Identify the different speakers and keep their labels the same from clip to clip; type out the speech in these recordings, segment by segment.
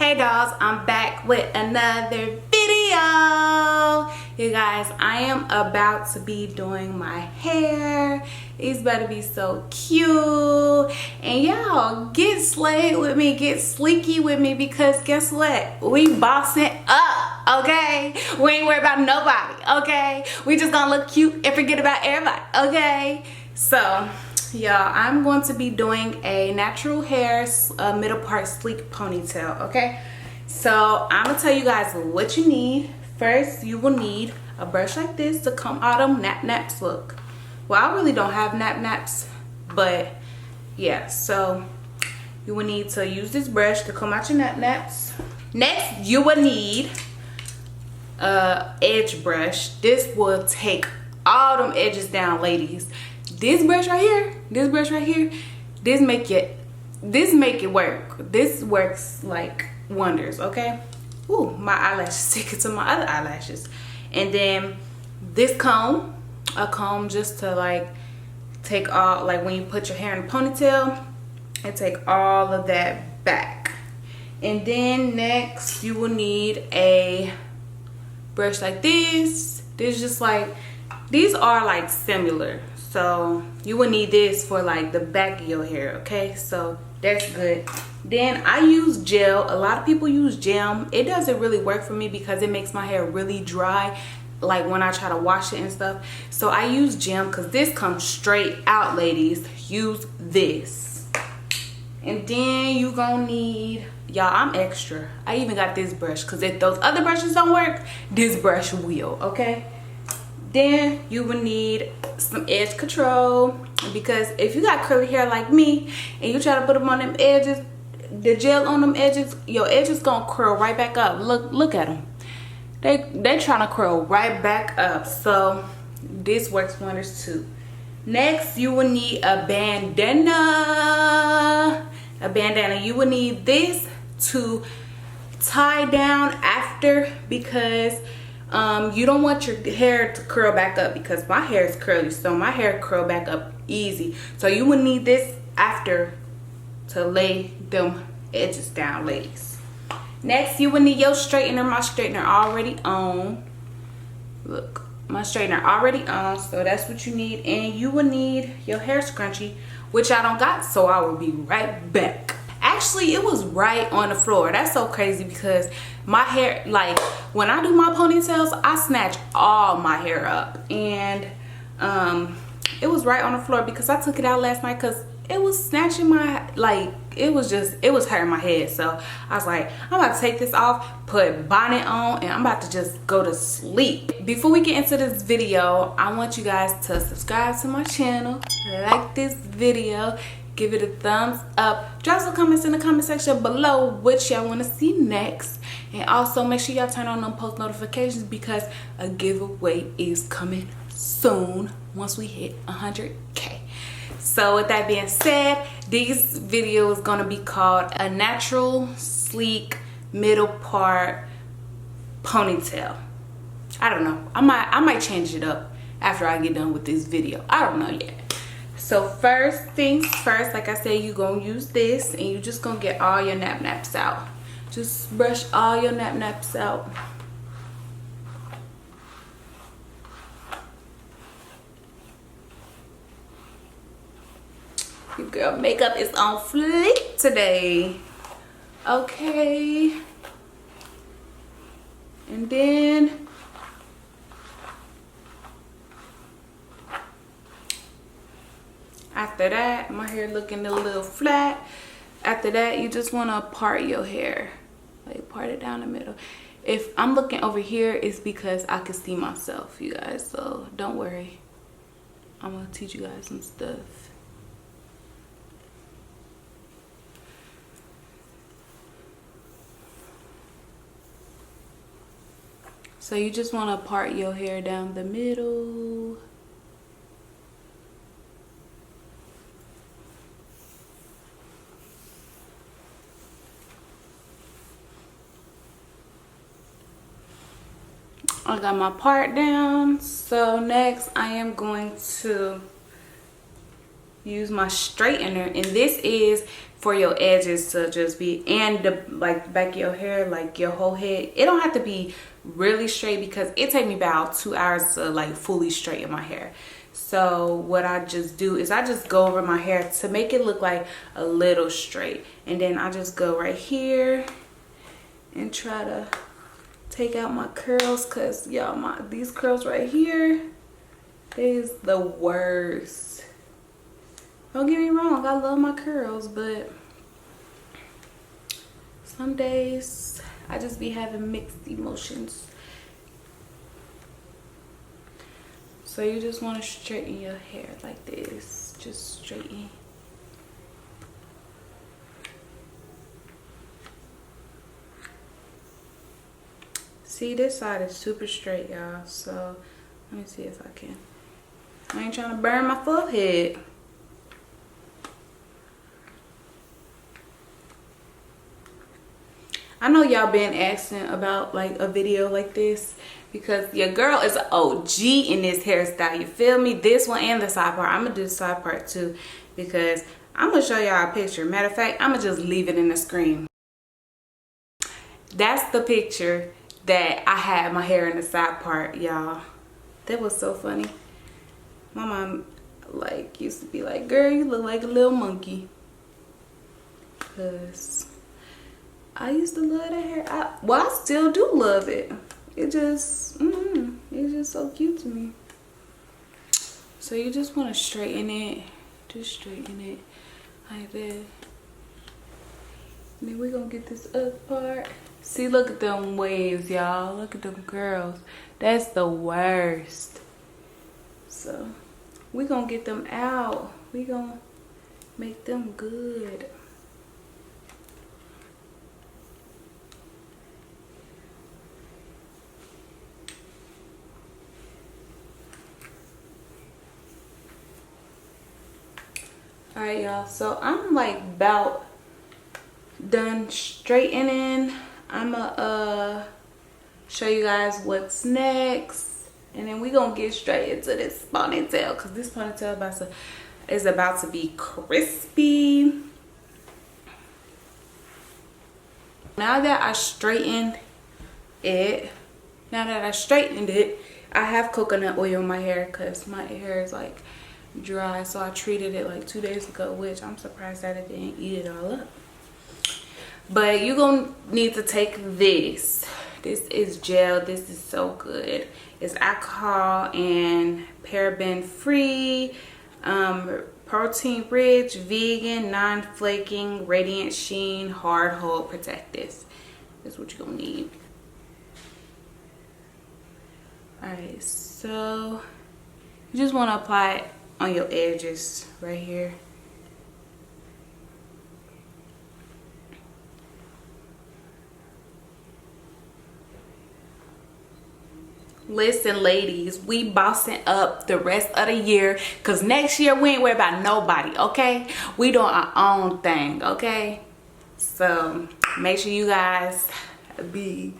Speaker 1: Hey dolls, I'm back with another video. You guys, I am about to be doing my hair. It's about to be so cute. And y'all, get slayed with me, get sleeky with me, because guess what? We bossing up, okay? We ain't worried about nobody, okay? We just gonna look cute and forget about everybody, okay? So, y'all, I'm going to be doing a natural hair middle part sleek ponytail, okay? So I'm gonna tell you guys what you need. First, you will need a brush like this to comb out them naps. Look, well, I really don't have naps, but yeah, so you will need to use this brush to comb out your naps. Next, you will need a edge brush. This will take all them edges down, ladies. This brush right here, this make it work. This works like wonders, okay? Ooh, my eyelashes sticking to my other eyelashes. And then this comb, a comb just to like take all, like when you put your hair in a ponytail, and take all of that back. And then next you will need a brush like this. This just like, these are like similar. So you will need this for like the back of your hair, okay? So that's good. Then I use gel. A lot of people use gel. It doesn't really work for me because it makes my hair really dry, like when I try to wash it and stuff. So I use gel because this comes straight out, ladies. Use this. And then you gonna need, y'all, I'm extra. I even got this brush because if those other brushes don't work, this brush will, okay? Then you will need some edge control, because if you got curly hair like me and you try to put them on them edges, the gel on them edges, your edges gonna curl right back up. Look at them. They trying to curl right back up. So this works wonders too. Next, you will need a bandana. You will need this to tie down after, because you don't want your hair to curl back up, because my hair is curly, so my hair curl back up easy. So you will need this after to lay them edges down, ladies. Next, you will need your straightener. My straightener already on. Look, my straightener already on, so that's what you need. And you will need your hair scrunchie, which I don't got, so I will be right back. Actually, it was right on the floor. That's so crazy, because my hair, like when I do my ponytails, I snatch all my hair up, and it was right on the floor because I took it out last night because it was snatching my, like, it was hurting my head. So I was like, I'm about to take this off, put bonnet on, and I'm about to just go to sleep. Before we get into this video, I want you guys to subscribe to my channel, like this video, give it a thumbs up, drop some comments in the comment section below what y'all want to see next, and also make sure y'all turn on them post notifications because a giveaway is coming soon once we hit 100K. So with that being said, this video is going to be called a natural sleek middle part ponytail. I don't know, I might change it up after I get done with this video. I don't know yet. So first things first, like I said, you're gonna use this and you just gonna get all your naps out. Just brush all your naps out. Your girl makeup is on fleek today. Okay. And then after that, my hair looking a little flat. After that, you just want to part your hair, like part it down the middle. If I'm looking over here, it's because I can see myself, you guys, so don't worry. I'm gonna teach you guys some stuff. So you just want to part your hair down the middle. I got my part down. So next I am going to use my straightener, and this is for your edges to just be, and the like back of your hair, like your whole head. It don't have to be really straight because it take me about 2 hours to like fully straighten my hair. So what I just do is I just go over my hair to make it look like a little straight, and then I just go right here and try to take out my curls, because y'all, these curls right here is the worst. Don't get me wrong, I love my curls, but some days I just be having mixed emotions. So you just want to straighten your hair like this. Just straighten. See, this side is super straight, y'all. So let me see if I can. I ain't trying to burn my forehead. I know y'all been asking about like a video like this, because your girl is an OG in this hairstyle, you feel me? This one and the side part. I'm gonna do the side part too, because I'm gonna show y'all a picture. Matter of fact, I'm gonna just leave it in the screen. That's the picture that I had my hair in the side part, y'all. That was so funny. My mom like used to be like, girl, you look like a little monkey. Cause I used to love that hair. I still do love it. It just, it's just so cute to me. So you just want to straighten it. Just straighten it like that. And then we're going to get this other part. See, look at them waves, y'all. Look at them curls. That's the worst. So we're going to get them out. We're going to make them good. Alright, y'all, so I'm like about done straightening. I'ma show you guys what's next, and then we gonna get straight into this ponytail, because this ponytail is about to be crispy. Now that I straightened it, I have coconut oil in my hair because my hair is like dry, so I treated it like 2 days ago, which I'm surprised that it didn't eat it all up. But you're gonna need to take this. This is gel. This is so good. It's alcohol and paraben free, protein rich, vegan, non-flaking, radiant sheen, hard hold protective. That's what you're gonna need. Alright, so you just want to apply it on your edges right here. Listen, ladies, we bossing up the rest of the year, because next year we ain't worried about nobody, okay? We doing our own thing, okay? So make sure you guys be,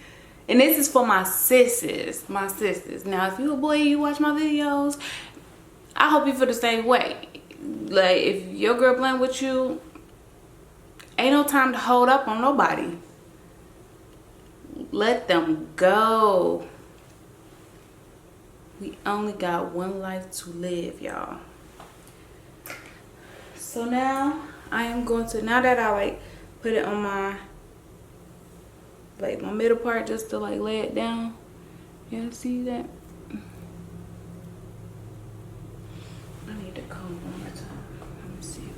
Speaker 1: and this is for my sisters, Now if you a boy, you watch my videos, I hope you feel the same way. Like, if your girl playing with you, ain't no time to hold up on nobody. Let them go. We only got one life to live, y'all. So now I am going to, now that I like put it on my, like my middle part, just to like lay it down. Y'all see that? I need to comb one more time. Let me see.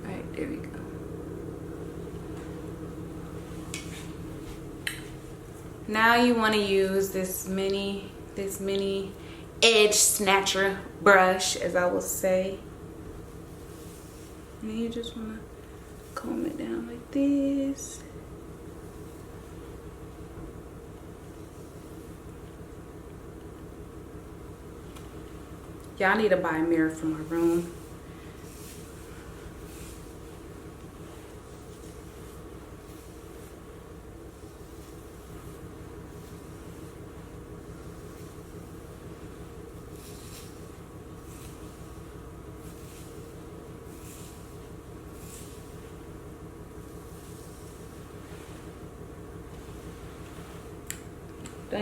Speaker 1: Alright, there we go. Now you want to use this mini edge snatcher brush, as I will say. And then you just want to comb it down like this. Y'all need to buy a mirror for my room.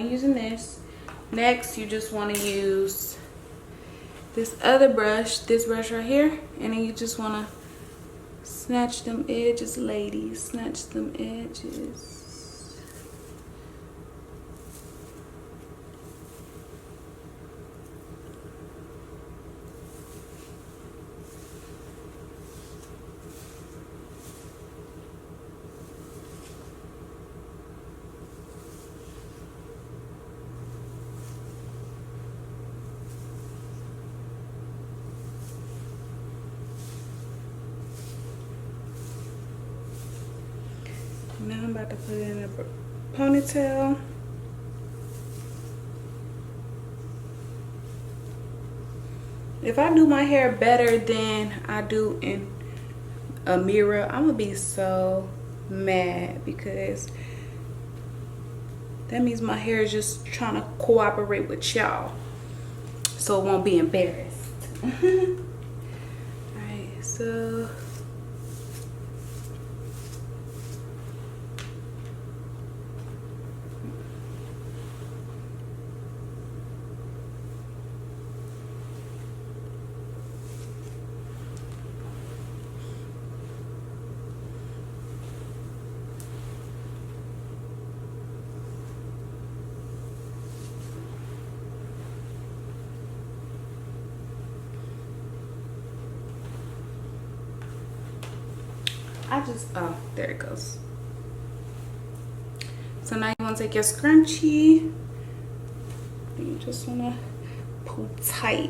Speaker 1: done using this. Next, you just want to use this other brush, this brush right here, and then you just want to snatch them edges, ladies. Snatch them edges. Now I'm about to put it in a ponytail. If I do my hair better than I do in a mirror, I'm gonna be so mad, because that means my hair is just trying to cooperate with y'all, so it won't be embarrassed. Alright, so oh, there it goes. So now you want to take your scrunchie and you just want to pull tight.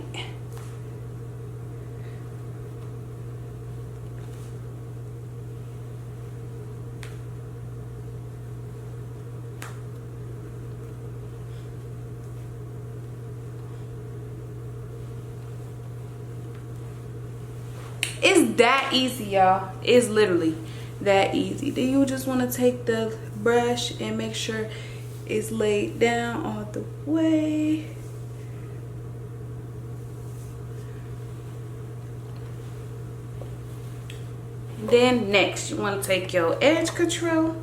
Speaker 1: It's that easy, y'all. It's literally that easy. Then you just want to take the brush and make sure it's laid down all the way. Then next, you want to take your edge control.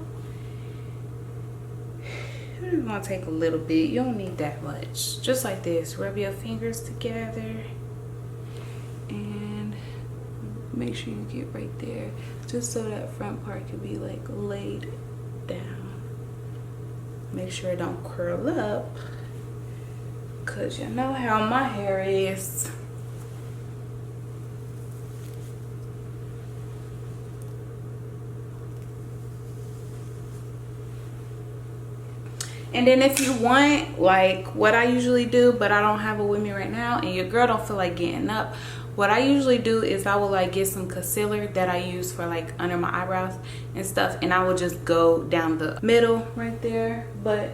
Speaker 1: You want to take a little bit. You don't need that much. Just like this. Rub your fingers together. And make sure you get right there, just so that front part can be like laid down. Make sure it don't curl up, cause you know how my hair is. And then if you want, like what I usually do, but I don't have it with me right now, and your girl don't feel like getting up, what I usually do is I will like get some concealer that I use for like under my eyebrows and stuff, and I will just go down the middle right there. But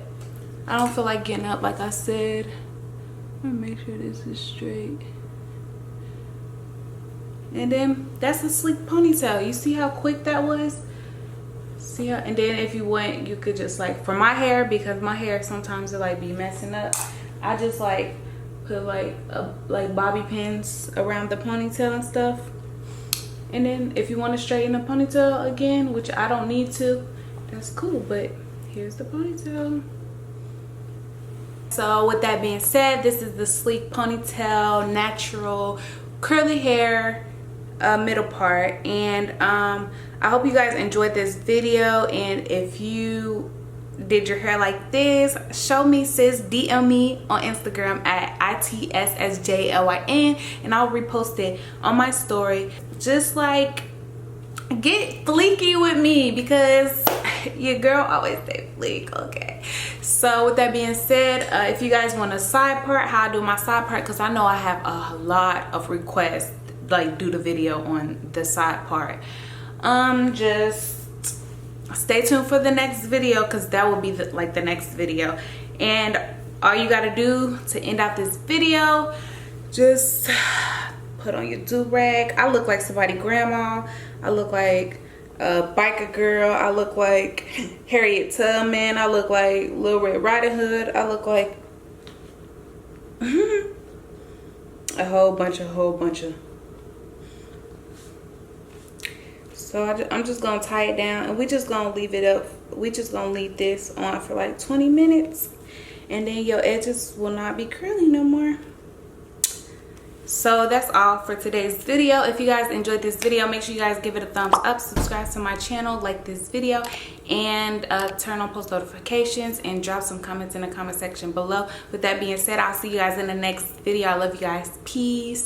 Speaker 1: I don't feel like getting up, like I said. I'm gonna make sure this is straight. And then that's a sleek ponytail. You see how quick that was? See how, and then if you want, you could just like, for my hair, because my hair sometimes it like be messing up, I just like put like bobby pins around the ponytail and stuff. And then if you want to straighten the ponytail again, which I don't need to, that's cool. But here's the ponytail. So with that being said, this is the sleek ponytail, natural curly hair middle part. And I hope you guys enjoyed this video, and if you did your hair like this, show me, sis. DM me on Instagram at ITSSJLYN, and I'll repost it on my story. Just like, get fleeky with me, because your girl always say fleek. Okay, so with that being said, if you guys want a side part, how I do my side part, because I know I have a lot of requests, like do the video on the side part. Just stay tuned for the next video, because that will be the next video. And all you gotta do to end out this video, just put on your do-rag. I look like somebody grandma. I look like a biker girl. I look like Harriet Tubman. I look like Little Red Riding Hood. I look like a whole bunch of. So I'm just gonna tie it down, and we just gonna leave it up. We just gonna leave this on for like 20 minutes, and then your edges will not be curly no more. So that's all for today's video. If you guys enjoyed this video, make sure you guys give it a thumbs up, subscribe to my channel, like this video, and turn on post notifications, and drop some comments in the comment section below. With that being said, I'll see you guys in the next video. I love you guys. Peace.